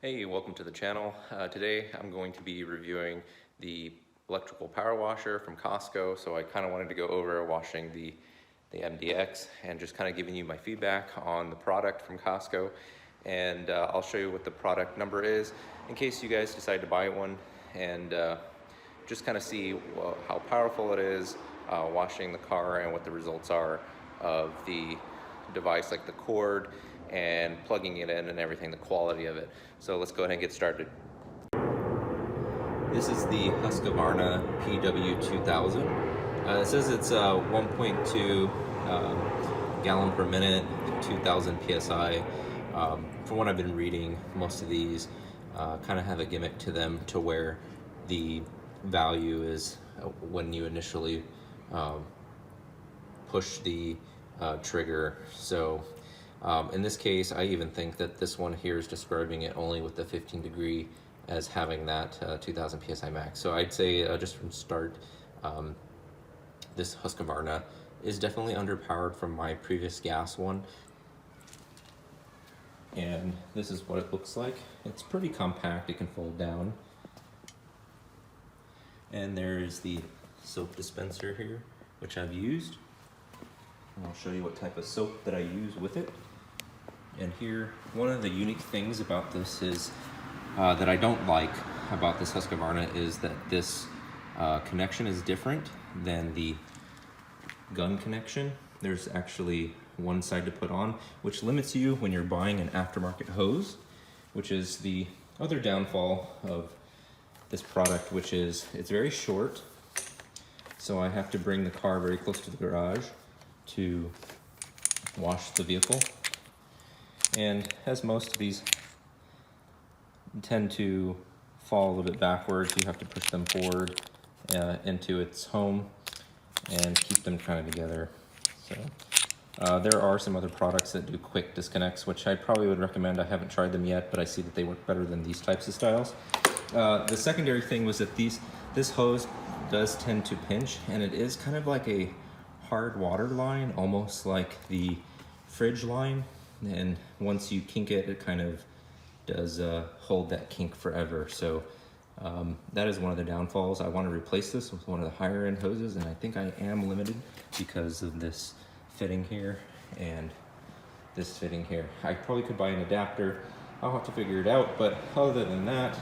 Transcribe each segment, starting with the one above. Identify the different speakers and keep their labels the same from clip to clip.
Speaker 1: Hey, welcome to the channel. Today I'm going to be reviewing the electrical power washer from Costco. So I kind of wanted to go over washing the MDX and just kind of giving you my feedback on the product from Costco. And I'll show you what the product number is in case you guys decide to buy one, and just kind of see how powerful it is washing the car and what the results are of the device, like the cord and plugging it in and everything, the quality of it. So let's go ahead and get started. This is the Husqvarna PW2000. It says it's 1.2 gallon per minute, 2000 psi. From what I've been reading, most of these kind of have a gimmick to them to where the value is when you initially push the trigger. So in this case, I even think that this one here is describing it only with the 15 degree as having that 2000 psi max. So I'd say just from start, this Husqvarna is definitely underpowered from my previous gas one. And this is what it looks like. It's pretty compact, it can fold down. And there's the soap dispenser here, which I've used. And I'll show you what type of soap that I use with it. And here, one of the unique things about this is that I don't like about this Husqvarna is that this connection is different than the gun connection. There's actually one side to put on, which limits you when you're buying an aftermarket hose, which is the other downfall of this product, which is it's very short. So I have to bring the car very close to the garage to wash the vehicle. And as most of these tend to fall a little bit backwards, you have to push them forward into its home and keep them kind of together. So there are some other products that do quick disconnects, which I probably would recommend. I haven't tried them yet, but I see that they work better than these types of styles. The secondary thing was that this hose does tend to pinch, and it is kind of like a hard water line, almost like the fridge line. And once you kink it, it kind of does hold that kink forever. So that is one of the downfalls. I want to replace this with one of the higher end hoses, and I think I am limited because of this fitting here and this fitting here. I probably could buy an adapter. I'll have to figure it out, but other than that,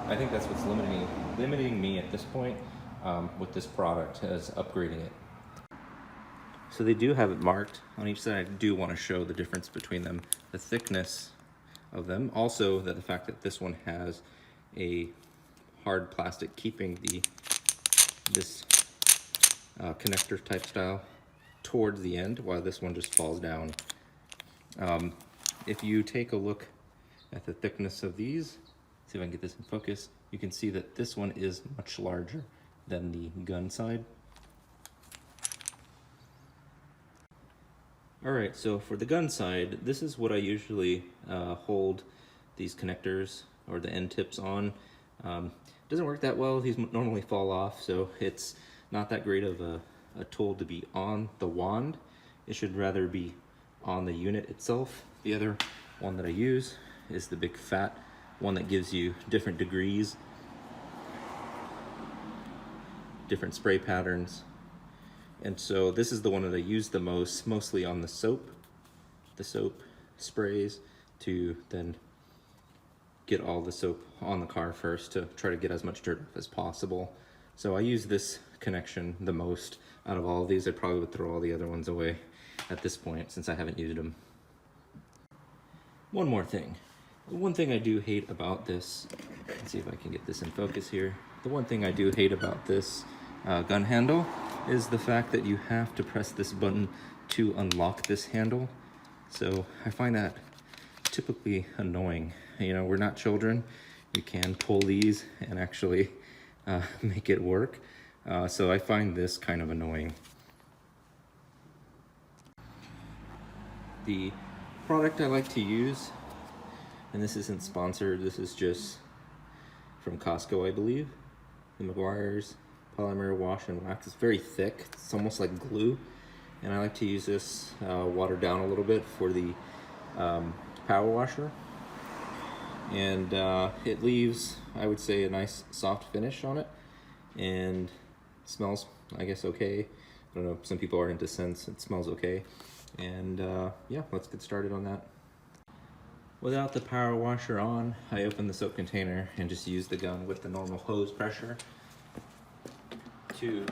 Speaker 1: I think that's what's limiting me at this point with this product, as upgrading it. So they do have it marked on each side. I do want to show the difference between them, the thickness of them. Also, that the fact that this one has a hard plastic keeping this connector type style towards the end, while this one just falls down. If you take a look at the thickness of these, see if I can get this in focus, you can see that this one is much larger than the gun side. Alright, so for the gun side, this is what I usually hold these connectors or the end tips on. Doesn't work that well. These normally fall off, so it's not that great of a tool to be on the wand. It should rather be on the unit itself. The other one that I use is the big fat one that gives you different degrees, different spray patterns. And so this is the one that I use the most, mostly on the soap sprays, to then get all the soap on the car first to try to get as much dirt as possible. So I use this connection the most out of all of these. I probably would throw all the other ones away at this point since I haven't used them. One more thing. The one thing I do hate about this, let's see if I can get this in focus here. The one thing I do hate about this gun handle is the fact that you have to press this button to unlock this handle. So I find that typically annoying. You know, we're not children. You can pull these and actually make it work. So I find this kind of annoying. The product I like to use, and this isn't sponsored, this is just from Costco, I believe, the McGuire's polymer wash and wax. It's very thick, it's almost like glue, and I like to use this watered down a little bit for the power washer. and it leaves, I would say, a nice soft finish on it, and smells, I guess, okay. I don't know, some people are into scents. It smells okay, and yeah, let's get started on that. Without the power washer on, I opened the soap container and just used the gun with the normal hose pressure to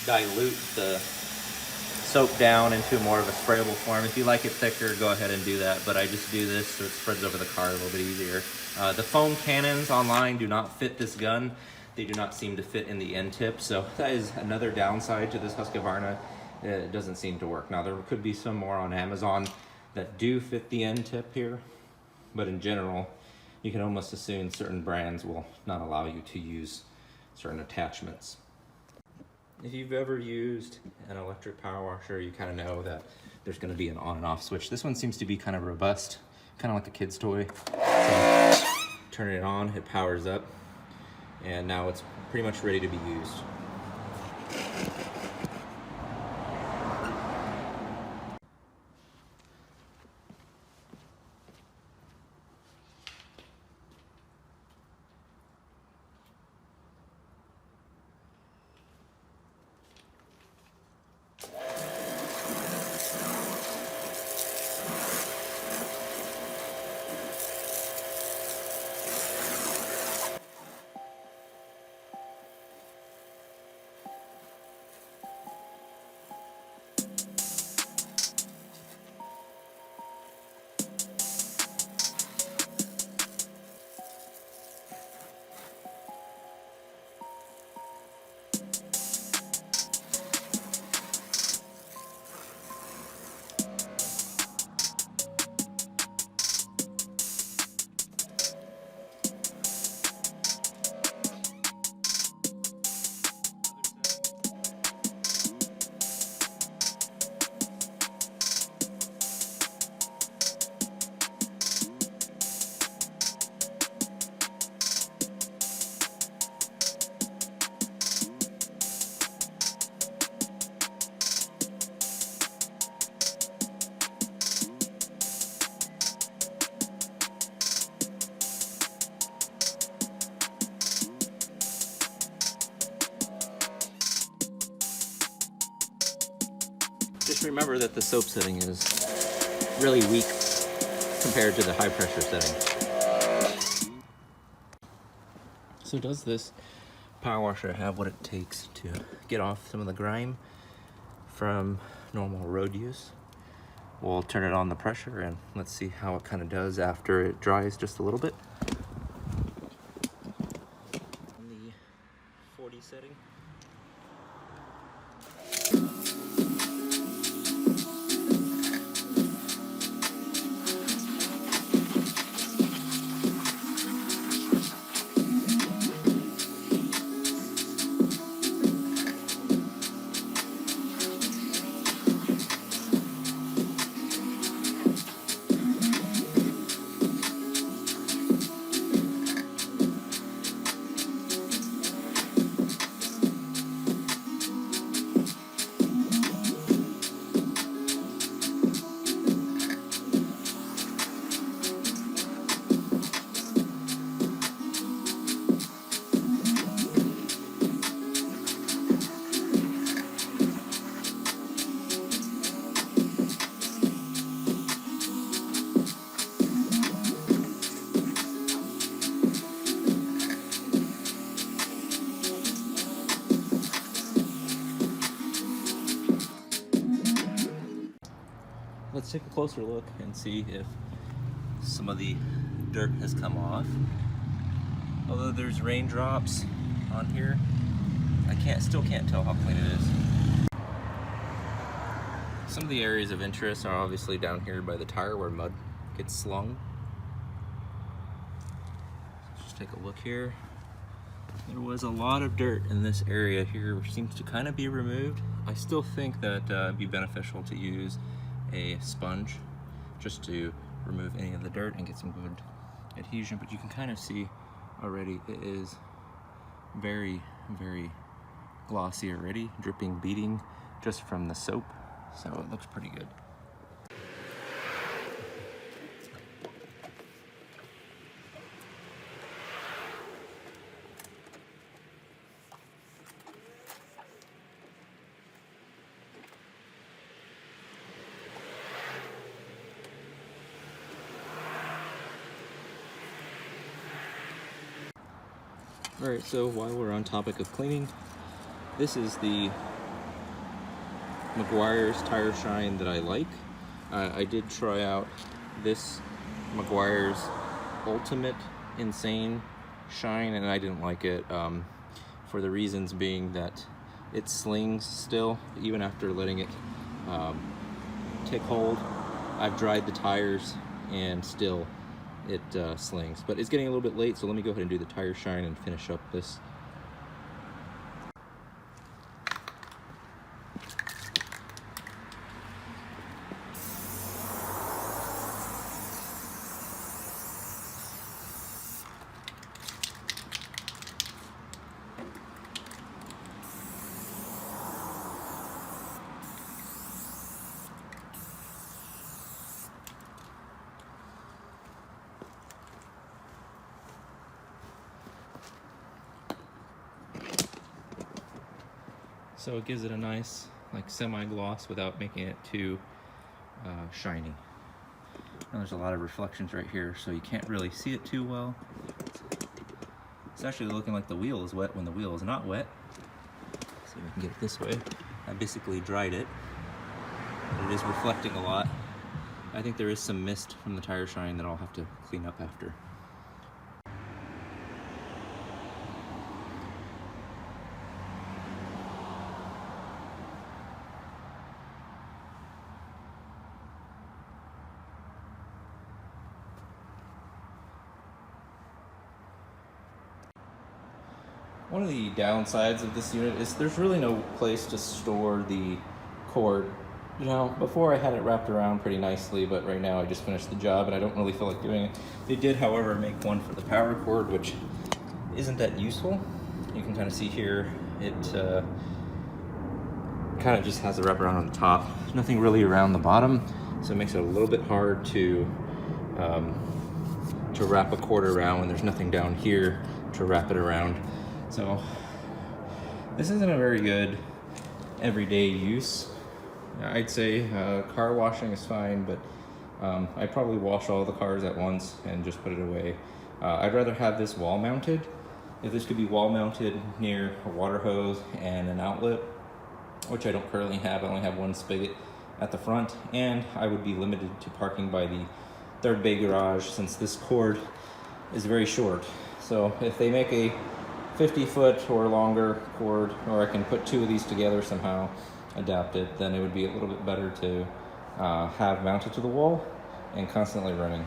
Speaker 1: dilute the soap down into more of a sprayable form. If you like it thicker, go ahead and do that, but I just do this so it spreads over the car a little bit easier. The foam cannons online do not fit this gun. They do not seem to fit in the end tip, so that is another downside to this Husqvarna. It doesn't seem to work. Now, there could be some more on Amazon that do fit the end tip here, but in general, you can almost assume certain brands will not allow you to use certain attachments. If you've ever used an electric power washer, you kind of know that there's going to be an on and off switch. This one seems to be kind of robust, kind of like a kid's toy. So turn it on, it powers up, and now it's pretty much ready to be used. Just remember that the soap setting is really weak compared to the high pressure setting. So does this power washer have what it takes to get off some of the grime from normal road use? We'll turn it on the pressure and let's see how it kind of does after it dries just a little bit. In the 40 setting. Let's take a closer look and see if some of the dirt has come off. Although there's raindrops on here, I still can't tell how clean it is. Some of the areas of interest are obviously down here by the tire where mud gets slung. Just take a look here. There was a lot of dirt in this area here, which seems to kind of be removed. I still think that it'd be beneficial to use a sponge just to remove any of the dirt and get some good adhesion, but you can kind of see already it is very, very glossy already, dripping, beading just from the soap, so it looks pretty good. Alright, so while we're on topic of cleaning, this is the Meguiar's tire shine that I like. I did try out this Meguiar's Ultimate Insane Shine and I didn't like it, for the reasons being that it slings still, even after letting it take hold. I've dried the tires and still it slings. But it's getting a little bit late, so let me go ahead and do the tire shine and finish up this. So it gives it a nice, like, semi-gloss without making it too shiny. Now there's a lot of reflections right here, so you can't really see it too well. It's actually looking like the wheel is wet when the wheel is not wet. See if we can get it this way. I basically dried it, but it is reflecting a lot. I think there is some mist from the tire shine that I'll have to clean up after. One of the downsides of this unit is there's really no place to store the cord. You know, before I had it wrapped around pretty nicely, but right now I just finished the job and I don't really feel like doing it. They did, however, make one for the power cord, which isn't that useful. You can kind of see here, it kind of just has a wraparound on the top. Nothing really around the bottom, so it makes it a little bit hard to wrap a cord around when there's nothing down here to wrap it around. So this isn't a very good everyday use. I'd say car washing is fine, but I'd probably wash all the cars at once and just put it away. I'd rather have this wall mounted. If this could be wall mounted near a water hose and an outlet, which I don't currently have, I only have one spigot at the front, and I would be limited to parking by the third bay garage since this cord is very short. So if they make a 50-foot or longer cord, or I can put two of these together somehow, adapt it, then it would be a little bit better to have mounted to the wall and constantly running.